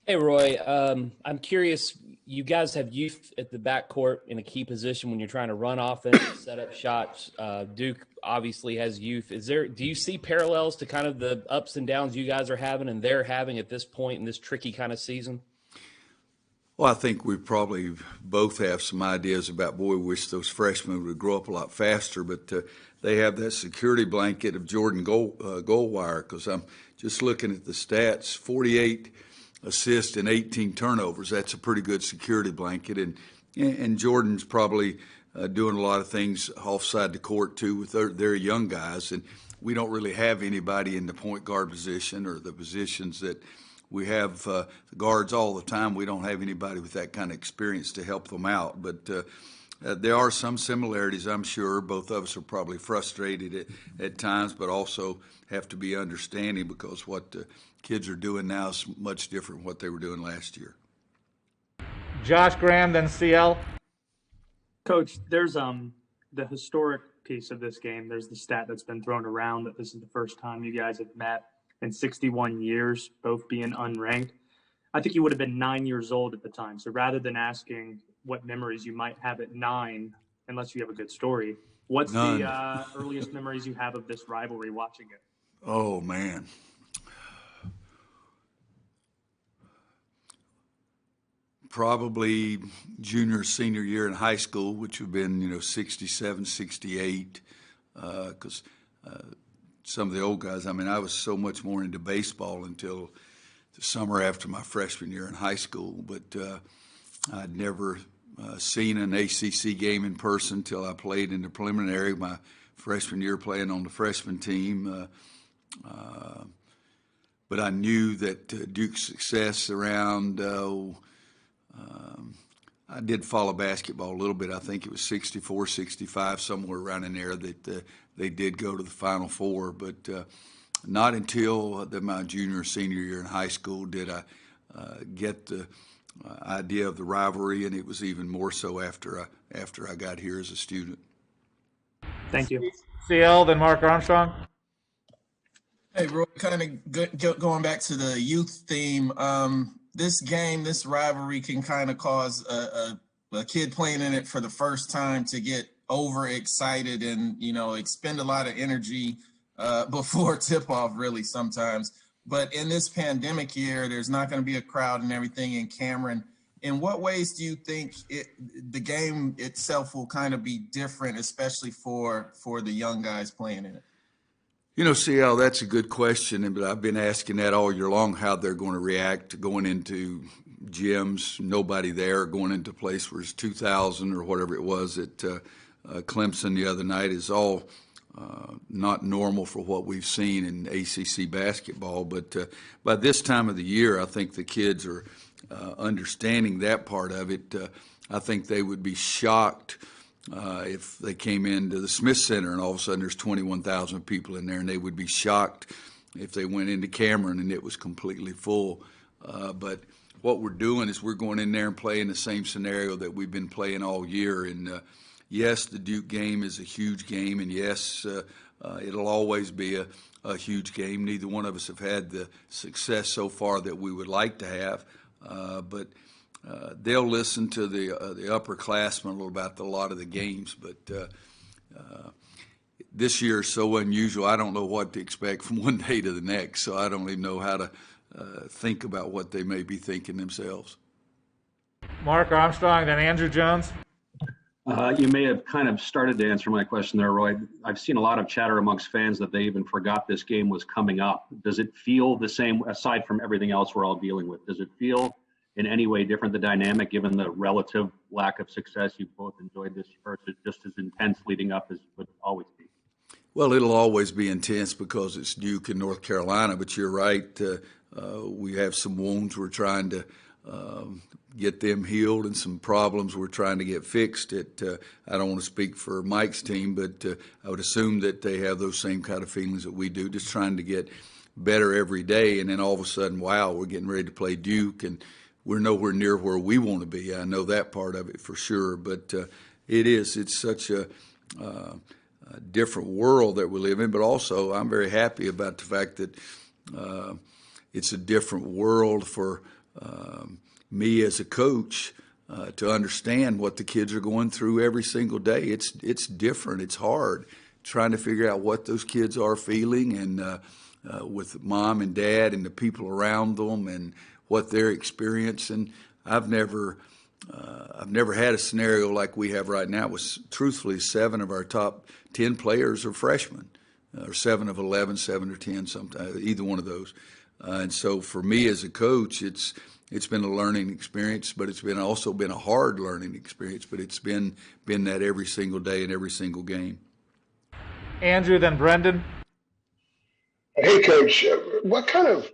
Hey, Roy. I'm curious. You guys have youth at the backcourt in a key position when you're trying to run offense, set up shots. Duke obviously has youth. Do you see parallels to kind of the ups and downs you guys are having and they're having at this point in this tricky kind of season? Well, I think we probably both have some ideas about, boy, we wish those freshmen would grow up a lot faster, but they have that security blanket of Jordan Goldwire, because I'm just looking at the stats, 48 assists and 18 turnovers. That's a pretty good security blanket, and Jordan's probably doing a lot of things offside the court, too, with their young guys, and we don't really have anybody in the point guard position or the positions that we have the guards all the time. We don't have anybody with that kind of experience to help them out. But there are some similarities, I'm sure. Both of us are probably frustrated at times, but also have to be understanding, because what the kids are doing now is much different from what they were doing last year. Josh Graham, then CL. Coach, there's the historic piece of this game. There's the stat that's been thrown around that this is the first time you guys have met in 61 years, both being unranked. I think you would have been 9 years old at the time. So rather than asking what memories you might have at 9, unless you have a good story, what's None. the earliest memories you have of this rivalry watching it? Oh, man. Probably junior, senior year in high school, which would have been, 67, 68, because some of the old guys, I was so much more into baseball until the summer after my freshman year in high school, but I'd never seen an ACC game in person until I played in the preliminary my freshman year playing on the freshman team. But I knew that Duke's success around, I did follow basketball a little bit. I think it was 64, 65, somewhere around in there that they did go to the Final Four. But not until my junior, senior year in high school did I get the idea of the rivalry, and it was even more so after I got here as a student. Thank you. CL, then Mark Armstrong. Hey, Roy, kind of going back to the youth theme, this rivalry can kind of cause a kid playing in it for the first time to get overexcited and, expend a lot of energy before tip-off, really, sometimes. But in this pandemic year, there's not going to be a crowd and everything in Cameron. In what ways do you think the game itself will kind of be different, especially for the young guys playing in it? CL, that's a good question, but I've been asking that all year long, how they're going to react going into gyms, nobody there, going into a place where it's 2,000 or whatever it was at Clemson the other night is all not normal for what we've seen in ACC basketball. But by this time of the year, I think the kids are understanding that part of it. I think they would be shocked if they came into the Smith Center and all of a sudden there's 21,000 people in there, and they would be shocked if they went into Cameron and it was completely full. But what we're doing is we're going in there and playing the same scenario that we've been playing all year. And yes, the Duke game is a huge game, and yes, it'll always be a huge game. Neither one of us have had the success so far that we would like to have, but they'll listen to the upperclassmen a little about a lot of the games. But this year is so unusual. I don't know what to expect from one day to the next, so I don't even know how to think about what they may be thinking themselves. Mark Armstrong, then Andrew Jones. You may have kind of started to answer my question there, Roy. I've seen a lot of chatter amongst fans that they even forgot this game was coming up. Does it feel the same, aside from everything else we're all dealing with? Does it feel in any way different, the dynamic, given the relative lack of success you've both enjoyed this year? Or is it just as intense leading up as would always be? Well, it'll always be intense because it's Duke in North Carolina, but you're right. We have some wounds we're trying to get them healed, and some problems we're trying to get fixed. I don't want to speak for Mike's team, but I would assume that they have those same kind of feelings that we do, just trying to get better every day. And then all of a sudden, wow, we're getting ready to play Duke, and we're nowhere near where we want to be. I know that part of it for sure, but it's such a different world that we live in. But also, I'm very happy about the fact that it's a different world for me as a coach to understand what the kids are going through every single day. It's different. It's hard trying to figure out what those kids are feeling, and with mom and dad and the people around them and what they're experiencing. I've never had a scenario like we have right now. It was truthfully 7 of our top 10 players are freshmen, or 7 of 11, 7 or 10, sometimes either one of those. And so for me as a coach, it's been a learning experience, but it's also been a hard learning experience. But it's been that every single day and every single game. Andrew, then Brendan. Hey, Coach, what kind of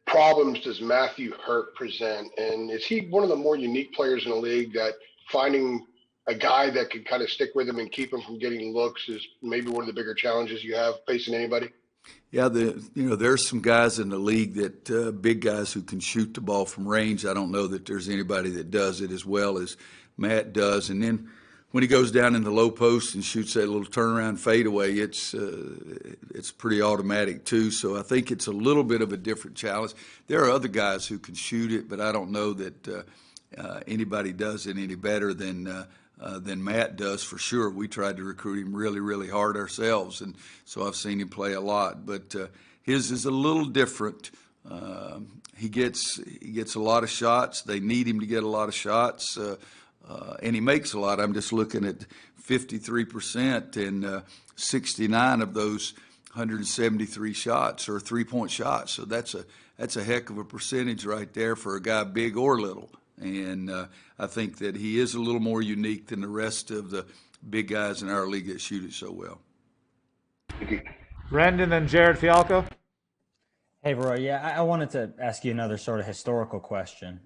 problems does Matthew Hurt present? And is he one of the more unique players in the league that finding a guy that can kind of stick with him and keep him from getting looks is maybe one of the bigger challenges you have facing anybody? Yeah, there's some guys in the league that big guys who can shoot the ball from range. I don't know that there's anybody that does it as well as Matt does. And then when he goes down in the low post and shoots that little turnaround fadeaway, it's pretty automatic too. So I think it's a little bit of a different challenge. There are other guys who can shoot it, but I don't know that anybody does it any better than Matt does for sure. We tried to recruit him really, really hard ourselves, and so I've seen him play a lot. But his is a little different. He gets a lot of shots. They need him to get a lot of shots. And he makes a lot. I'm just looking at 53%, and 69 of those 173 shots are three-point shots. So that's a heck of a percentage right there for a guy big or little. And I think that he is a little more unique than the rest of the big guys in our league that shoot it so well. Brendan and Jared Fialco. Hey, Roy. Yeah, I wanted to ask you another sort of historical question.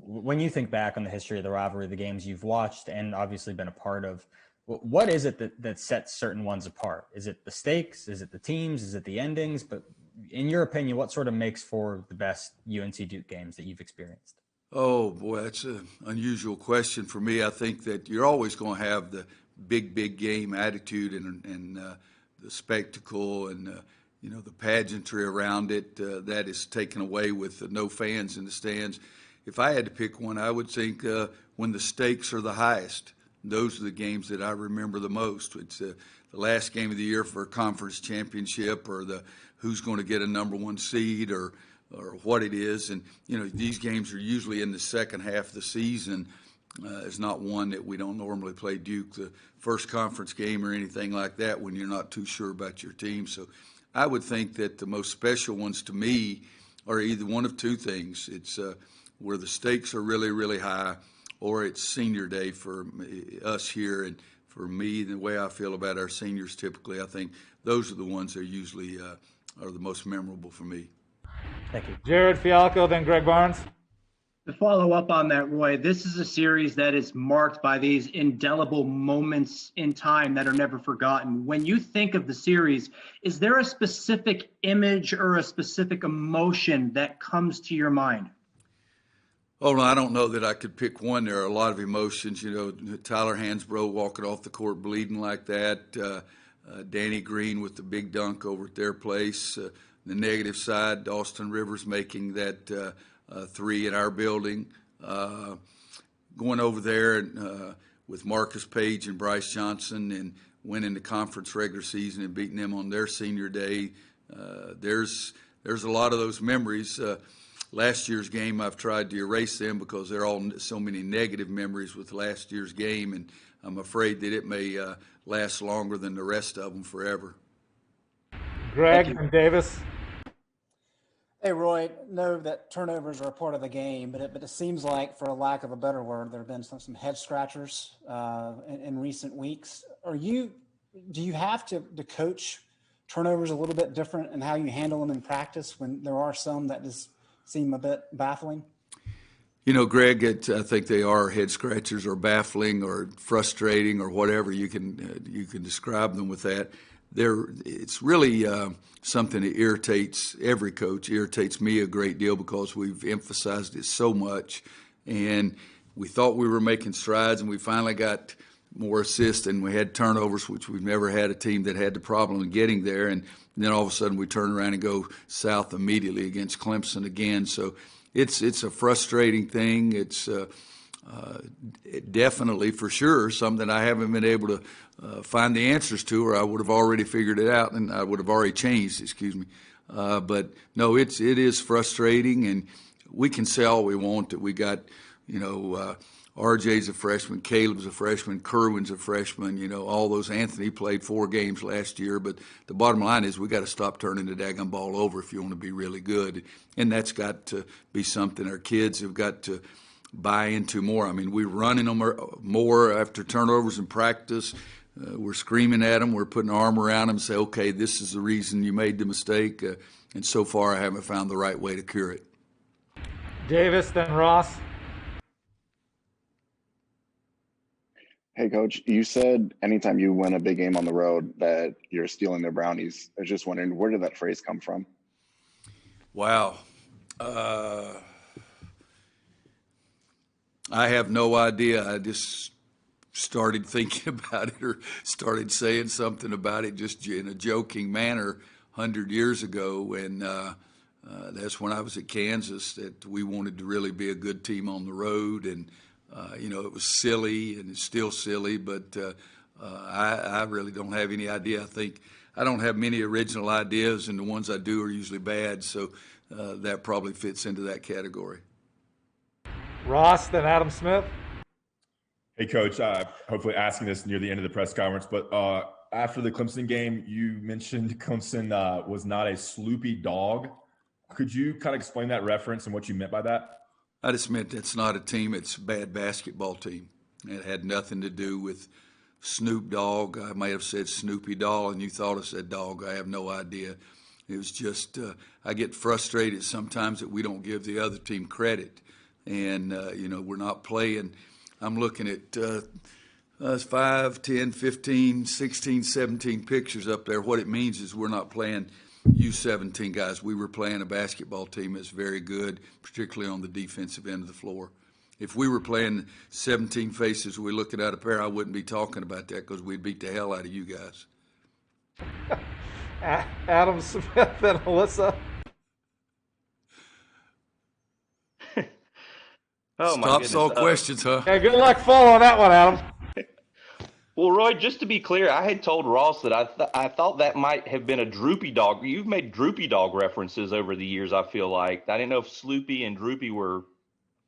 When you think back on the history of the rivalry, the games you've watched and obviously been a part of, what is it that sets certain ones apart? Is it the stakes? Is it the teams? Is it the endings? But in your opinion, what sort of makes for the best UNC Duke games that you've experienced? Oh, boy, that's an unusual question for me. I think that you're always going to have the big game attitude and the spectacle and the pageantry around it. That is taken away with no fans in the stands. If I had to pick one, I would think when the stakes are the highest. Those are the games that I remember the most. It's the last game of the year for a conference championship, or the who's going to get a number 1 seed, or what it is. And, these games are usually in the second half of the season. It's not one that we don't normally play Duke, the first conference game or anything like that, when you're not too sure about your team. So I would think that the most special ones to me are either one of two things. It's where the stakes are really, really high, or it's senior day for us here. And for me, the way I feel about our seniors typically, I think those are the ones that usually are the most memorable for me. Thank you. Jared Fialco, then Greg Barnes. To follow up on that, Roy, this is a series that is marked by these indelible moments in time that are never forgotten. When you think of the series, is there a specific image or a specific emotion that comes to your mind? Oh, no, I don't know that I could pick one. There are a lot of emotions. Tyler Hansbrough walking off the court bleeding like that. Danny Green with the big dunk over at their place. The negative side, Austin Rivers making that 3 in our building. Going over there and, with Marcus Page and Bryce Johnson and winning the conference regular season and beating them on their senior day. There's a lot of those memories. Last year's game, I've tried to erase them because they're all so many negative memories with last year's game, and I'm afraid that it may last longer than the rest of them forever. Greg and Davis. Hey, Roy, know that turnovers are a part of the game, but it seems like, for a lack of a better word, there have been some head scratchers in recent weeks. Do you have to coach turnovers a little bit different in how you handle them in practice when there are some that just seem a bit baffling? Greg, I think they are head scratchers or baffling or frustrating or whatever you can describe them with that. It's really something that irritates every coach, irritates me a great deal because we've emphasized it so much. And we thought we were making strides, and we finally got more assists, and we had turnovers, which we've never had a team that had the problem in getting there. And then all of a sudden we turn around and go south immediately against Clemson again. So it's a frustrating thing. It's definitely, for sure, something I haven't been able to find the answers to, or I would have already figured it out, and I would have already changed. Excuse me. But no, it is frustrating, and we can say all we want that we got, RJ's a freshman, Caleb's a freshman, Kerwin's a freshman, all those. Anthony played 4 games last year, but the bottom line is we got to stop turning the daggone ball over if you want to be really good. And that's got to be something our kids have got to buy into more. I mean, we're running them more after turnovers in practice. We're screaming at them. We're putting our arm around them and say, okay, this is the reason you made the mistake. And so far, I haven't found the right way to cure it. Davis, then Ross. Hey, Coach, you said anytime you win a big game on the road that you're stealing their brownies. I was just wondering, where did that phrase come from? Wow. I have no idea. I just started thinking about it or started saying something about it just in a joking manner 100 years ago. And that's when I was at Kansas, that we wanted to really be a good team on the road. And it was silly, and it's still silly, but I really don't have any idea. I think I don't have many original ideas, and the ones I do are usually bad, so that probably fits into that category. Ross, then Adam Smith. Hey, Coach, hopefully asking this near the end of the press conference, but after the Clemson game, you mentioned Clemson was not a sloopy dog. Could you kind of explain that reference and what you meant by that? I just meant it's not a team, it's a bad basketball team. It had nothing to do with Snoop Dogg. I may have said Snoopy Doll, and you thought I said dog. I have no idea. It was just I get frustrated sometimes that we don't give the other team credit. And, we're not playing. I'm looking at 5, 10, 15, 16, 17 pictures up there. What it means is we're not playing U17 guys. We were playing a basketball team that's very good, particularly on the defensive end of the floor. If we were playing 17 faces, we looking at a pair, I wouldn't be talking about that because we'd beat the hell out of you guys. Adam Smith and Alyssa. Oh, my Stop goodness. all questions, huh? Yeah, good luck following that one, Adam. Well, Roy, just to be clear, I had told Ross that I thought that might have been a droopy dog. You've made droopy dog references over the years, I feel like. I didn't know if Sloopy and Droopy were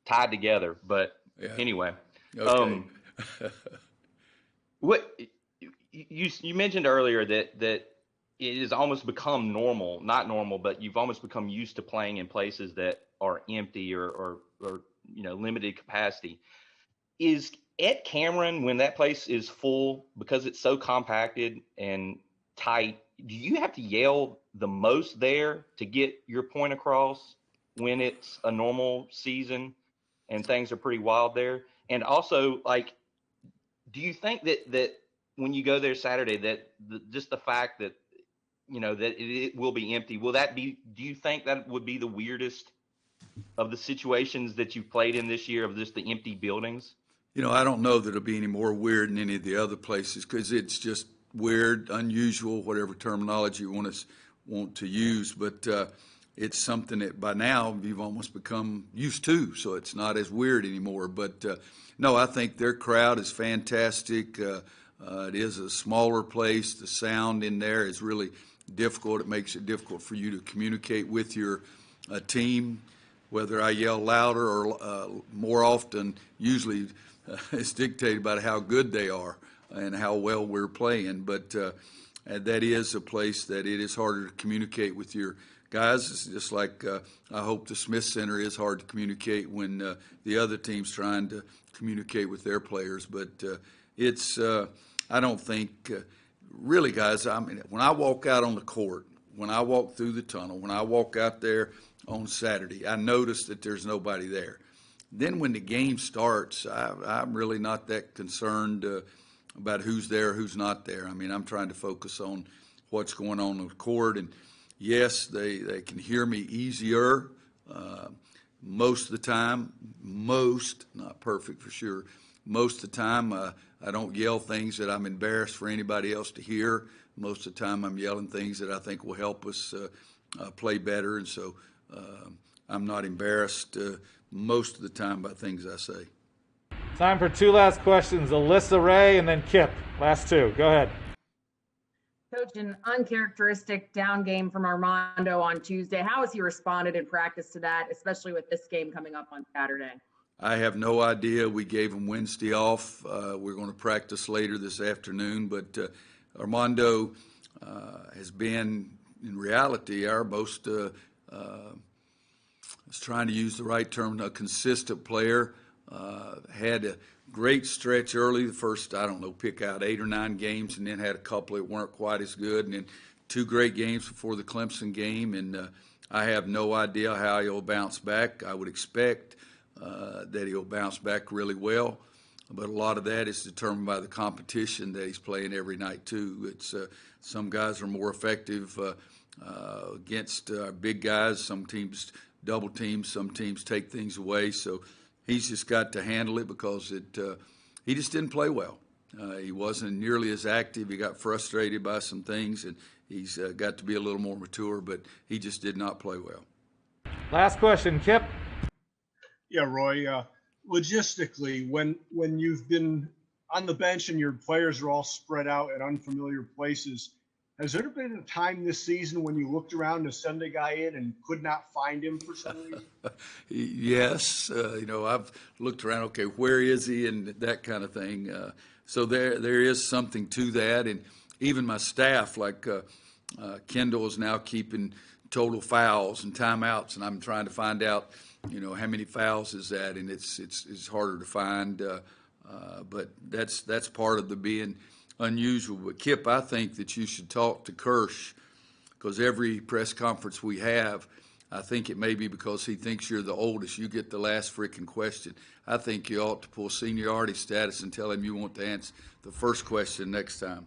tied together, but anyway. Okay. What you mentioned earlier that it has almost become normal, not normal, but you've almost become used to playing in places that are empty or limited capacity. Is at Cameron, when that place is full, because it's so compacted and tight, do you have to yell the most there to get your point across when it's a normal season and things are pretty wild there? And also, do you think that when you go there Saturday, that just the fact that, that it will be empty, do you think that would be the weirdest of the situations that you've played in this year, of just the empty buildings? I don't know that it'll be any more weird than any of the other places because it's just weird, unusual, whatever terminology you want to use. But it's something that by now you've almost become used to, so it's not as weird anymore. But no, I think their crowd is fantastic. It is a smaller place. The sound in there is really difficult. It makes it difficult for you to communicate with your team. Whether I yell louder or more often, usually it's dictated by how good they are and how well we're playing. But that is a place that it is harder to communicate with your guys. It's just like I hope the Smith Center is hard to communicate when the other team's trying to communicate with their players. But it's I don't think really, guys, when I walk out on the court, when I walk through the tunnel, when I walk out there on Saturday, I notice that there's nobody there. Then when the game starts, I'm really not that concerned about who's there, who's not there. I'm trying to focus on what's going on the court. And yes, they can hear me easier most of the time. Not perfect for sure. Most of the time, I don't yell things that I'm embarrassed for anybody else to hear. Most of the time, I'm yelling things that I think will help us play better. And so I'm not embarrassed most of the time by things I say. Time for two last questions. Alyssa, Ray, and then Kip. Last two. Go ahead. Coach, an uncharacteristic down game from Armando on Tuesday. How has he responded in practice to that, especially with this game coming up on Saturday? I have no idea. We gave him Wednesday off. We're going to practice later this afternoon, but Armando has been, in reality, our most, I was trying to use the right term, a consistent player. Had a great stretch early, the first, I don't know, pick out 8 or 9 games, and then had a couple that weren't quite as good, and then 2 great games before the Clemson game, and I have no idea how he'll bounce back. I would expect that he'll bounce back really well, but a lot of that is determined by the competition that he's playing every night too. It's some guys are more effective against big guys. Some teams double team, some teams take things away. So he's just got to handle it because he just didn't play well. He wasn't nearly as active. He got frustrated by some things, and he's got to be a little more mature, but he just did not play well. Last question, Kip. Yeah, Roy, logistically, when you've been on the bench and your players are all spread out at unfamiliar places, has there been a time this season when you looked around to send a guy in and could not find him for some reason? Yes. I've looked around, okay, where is he, and that kind of thing. So there is something to that. And even my staff, like Kendall is now keeping total fouls and timeouts, and I'm trying to find out, how many fouls is that, and it's harder to find. But that's part of the being unusual. But Kip, I think that you should talk to Kirsch, because every press conference we have, I think it may be because he thinks you're the oldest. You get the last freaking question. I think you ought to pull seniority status and tell him you want to answer the first question next time.